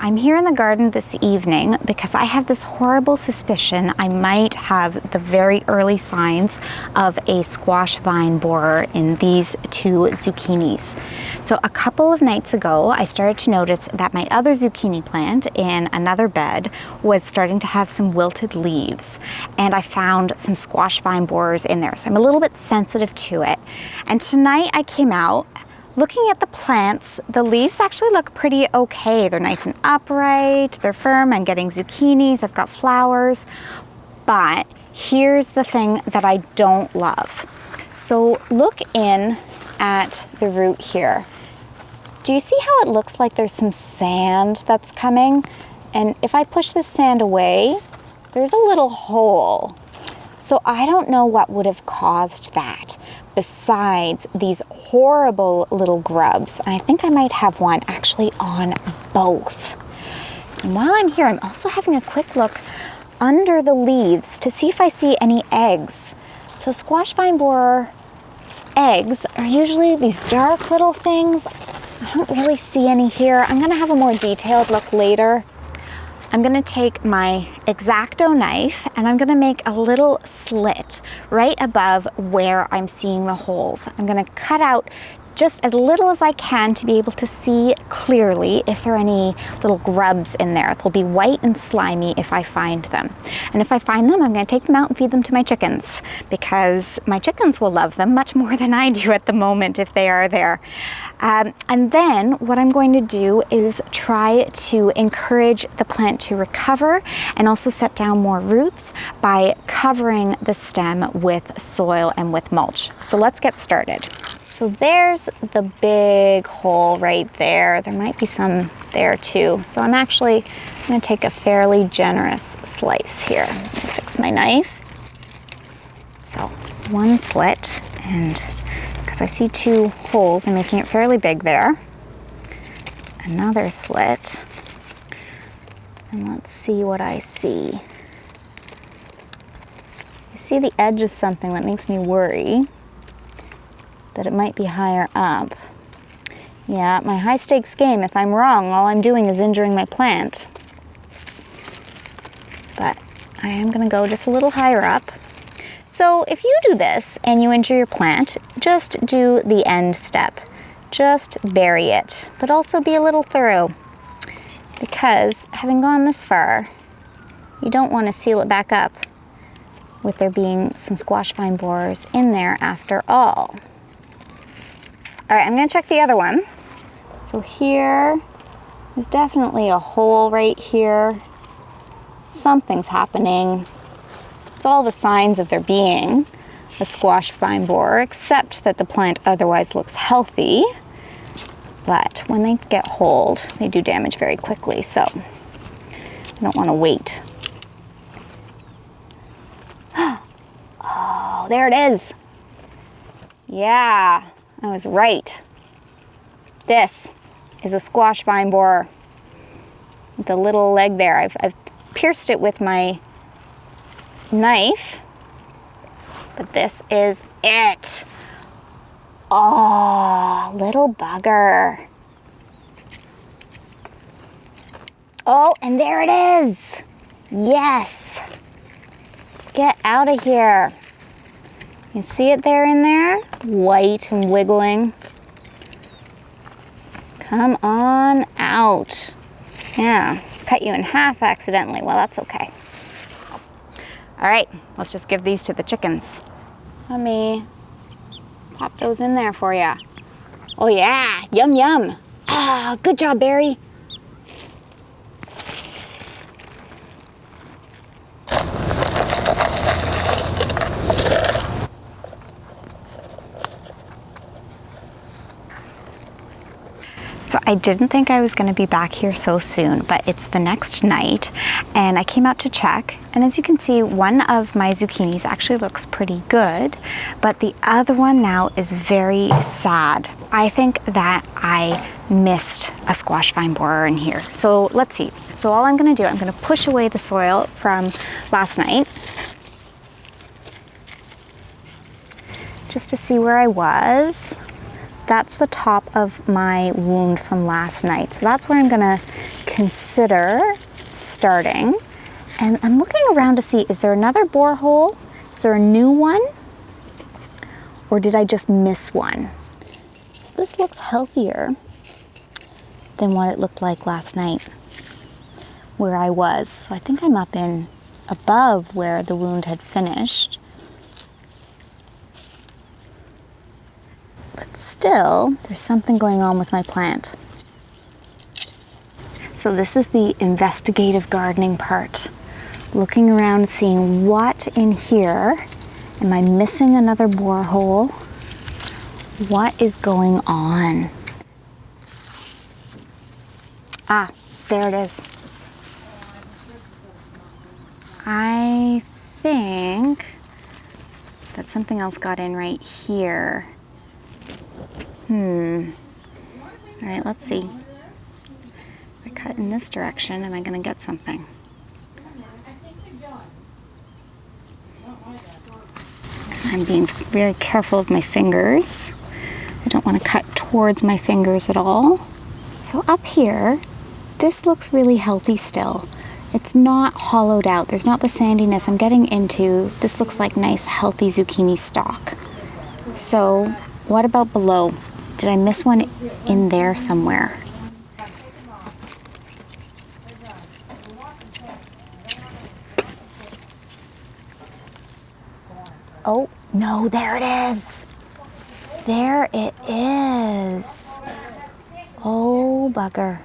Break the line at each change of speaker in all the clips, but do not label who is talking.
I'm here in the garden this evening because I have this horrible suspicion I might have the very early signs of a squash vine borer in these 2 zucchinis. So a couple of nights ago, I started to notice that my other zucchini plant in another bed was starting to have some wilted leaves, and I found some squash vine borers in there. So I'm a little bit sensitive to it. And tonight I came out. Looking at the plants, the leaves actually look pretty okay. They're nice and upright, they're firm. I'm getting zucchinis, I've got flowers. But here's the thing that I don't love. So look in at the root here. Do you see how it looks like there's some sand that's coming? And if I push this sand away, there's a little hole. So I don't know what would have caused that, besides these horrible little grubs. And I think I might have one actually on both. And while I'm here, I'm also having a quick look under the leaves to see if I see any eggs. So squash vine borer eggs are usually these dark little things. I don't really see any here. I'm gonna have a more detailed look later. I'm gonna take my X-Acto knife and I'm gonna make a little slit right above where I'm seeing the holes. I'm gonna cut out just as little as I can to be able to see clearly if there are any little grubs in there. They'll be white and slimy if I find them. And if I find them, I'm gonna take them out and feed them to my chickens, because my chickens will love them much more than I do at the moment if they are there. And then what I'm going to do is try to encourage the plant to recover and also set down more roots by covering the stem with soil and with mulch. So let's get started. So there's the big hole right there. There might be some there too. So I'm gonna take a fairly generous slice here. Let me fix my knife. So one slit, and because I see 2 holes, I'm making it fairly big there. Another slit, and let's see what I see. I see the edge of something that makes me worry that it might be higher up. Yeah, my high stakes game. If I'm wrong, all I'm doing is injuring my plant. But I am gonna go just a little higher up. So if you do this and you injure your plant, just do the end step. Just bury it, but also be a little thorough, because having gone this far, you don't want to seal it back up with there being some squash vine borers in there after all. All right, I'm gonna check the other one. So here, there's definitely a hole right here. Something's happening. It's all the signs of there being a squash vine borer, except that the plant otherwise looks healthy. But when they get hold, they do damage very quickly, so I don't wanna wait. Oh, there it is. Yeah. I was right. This is a squash vine borer. The little leg there. I've pierced it with my knife, but this is it. Oh, little bugger. Oh, and there it is. Yes. Get out of here. You see it there in there? White and wiggling. Come on out. Yeah, cut you in half accidentally. Well, that's okay. All right, let's just give these to the chickens. Let me pop those in there for you. Oh yeah, yum yum. Ah, good job, Barry. So I didn't think I was going to be back here so soon, but it's the next night and I came out to check, and as you can see, one of my zucchinis actually looks pretty good, but the other one now is very sad. I think that I missed a squash vine borer in here. So let's see. So all I'm going to do, I'm going to push away the soil from last night just to see where I was. That's the top of my wound from last night. So that's where I'm gonna consider starting. And I'm looking around to see, is there another borehole? Is there a new one? Or did I just miss one? So this looks healthier than what it looked like last night where I was. So I think I'm up in above where the wound had finished. But still, there's something going on with my plant. So this is the investigative gardening part. Looking around, seeing what in here. Am I missing another borehole? What is going on? Ah, there it is. I think that something else got in right here. All right, let's see. If I cut in this direction, am I gonna get something? I'm being very careful of my fingers. I don't want to cut towards my fingers at all. So up here, this looks really healthy still. It's not hollowed out. There's not the sandiness I'm getting into. This looks like nice, healthy zucchini stalk. So what about below? Did I miss one in there somewhere? Oh, no, there it is. There it is. Oh, bugger.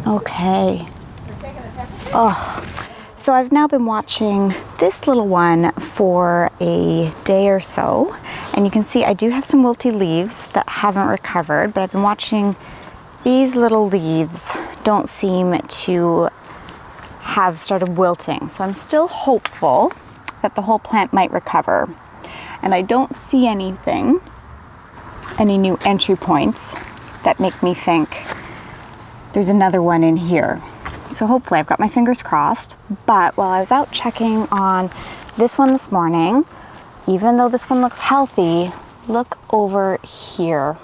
Okay. Oh, so I've now been watching this little one for a day or so, and you can see I do have some wilty leaves that haven't recovered, but I've been watching these little leaves don't seem to have started wilting. So I'm still hopeful that the whole plant might recover. And I don't see anything, any new entry points that make me think there's another one in here. So hopefully, I've got my fingers crossed. But while I was out checking on this one this morning, even though this one looks healthy, look over here.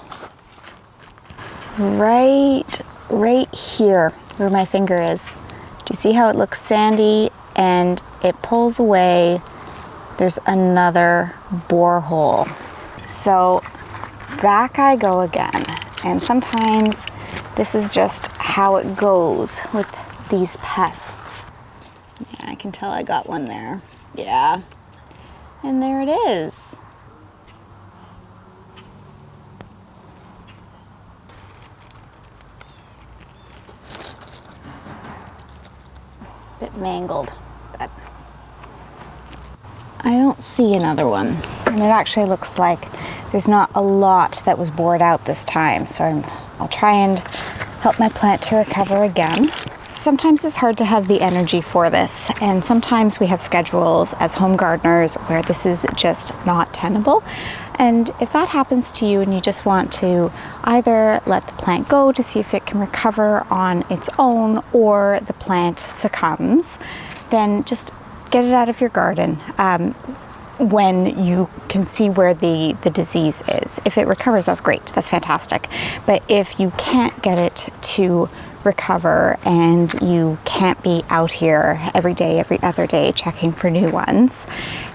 Right here where my finger is. Do you see how it looks sandy and it pulls away? There's another borehole. So back I go again. And sometimes this is just how it goes with these pests. Yeah, I can tell I got one there. Yeah. And there it is. Bit mangled, but I don't see another one. And it actually looks like there's not a lot that was bored out this time. So I'll try and help my plant to recover again. Sometimes it's hard to have the energy for this, and sometimes we have schedules as home gardeners where this is just not tenable. And if that happens to you and you just want to either let the plant go to see if it can recover on its own, or the plant succumbs, then just get it out of your garden when you can see where the disease is. If it recovers, that's great, that's fantastic. But if you can't get it to recover and you can't be out here every day, every other day checking for new ones,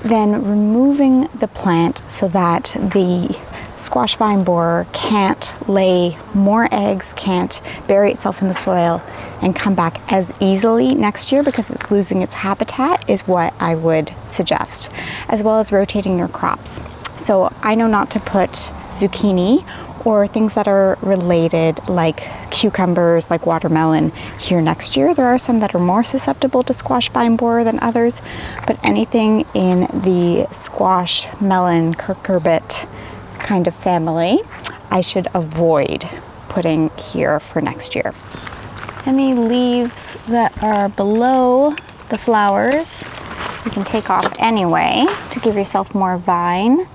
then removing the plant so that the squash vine borer can't lay more eggs, can't bury itself in the soil and come back as easily next year because it's losing its habitat, is what I would suggest, as well as rotating your crops. So I know not to put zucchini or things that are related like cucumbers, like watermelon here next year. There are some that are more susceptible to squash vine borer than others, but anything in the squash, melon, cucurbit kind of family, I should avoid putting here for next year. Any leaves that are below the flowers, you can take off anyway to give yourself more vine.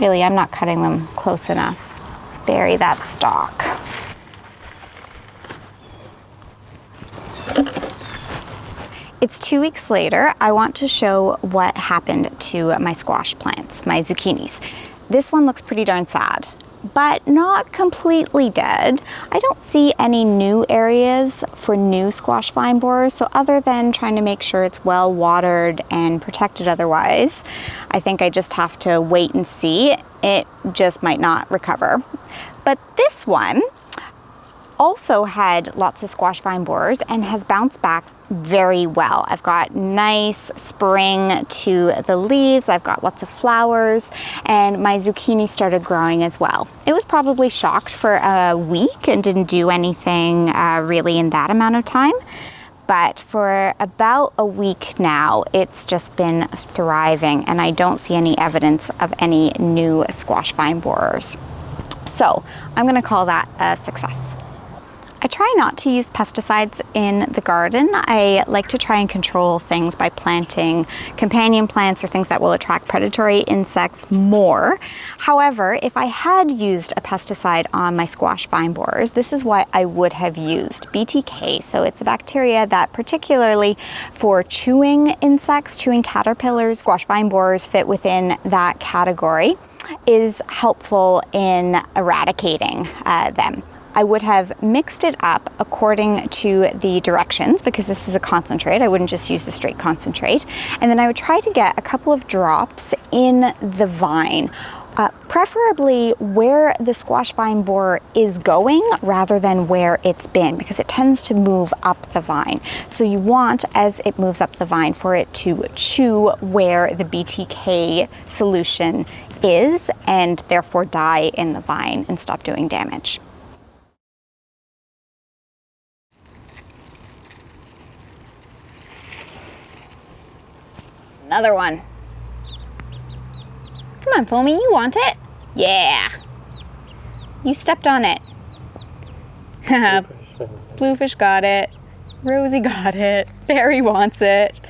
Really, I'm not cutting them close enough. Bury that stalk. It's 2 weeks later. I want to show what happened to my squash plants, my zucchinis. This one looks pretty darn sad, but not completely dead. I don't see any new areas for new squash vine borers, so other than trying to make sure it's well watered and protected otherwise, I think I just have to wait and see. It just might not recover. But this one also had lots of squash vine borers and has bounced back very well. I've got nice spring to the leaves, I've got lots of flowers, and my zucchini started growing as well. It was probably shocked for a week and didn't do anything really in that amount of time. But for about a week now, it's just been thriving, and I don't see any evidence of any new squash vine borers. So I'm gonna call that a success. I try not to use pesticides in the garden. I like to try and control things by planting companion plants or things that will attract predatory insects more. However, if I had used a pesticide on my squash vine borers, this is what I would have used: BTK. So it's a bacteria that, particularly for chewing insects, chewing caterpillars, squash vine borers fit within that category, is helpful in eradicating them. I would have mixed it up according to the directions, because this is a concentrate. I wouldn't just use the straight concentrate. And then I would try to get a couple of drops in the vine, preferably where the squash vine borer is going rather than where it's been, because it tends to move up the vine. So you want, as it moves up the vine, for it to chew where the BTK solution is and therefore die in the vine and stop doing damage. Another one. Come on, Foamy, you want it? Yeah. You stepped on it. Bluefish got it. Rosie got it. Barry wants it.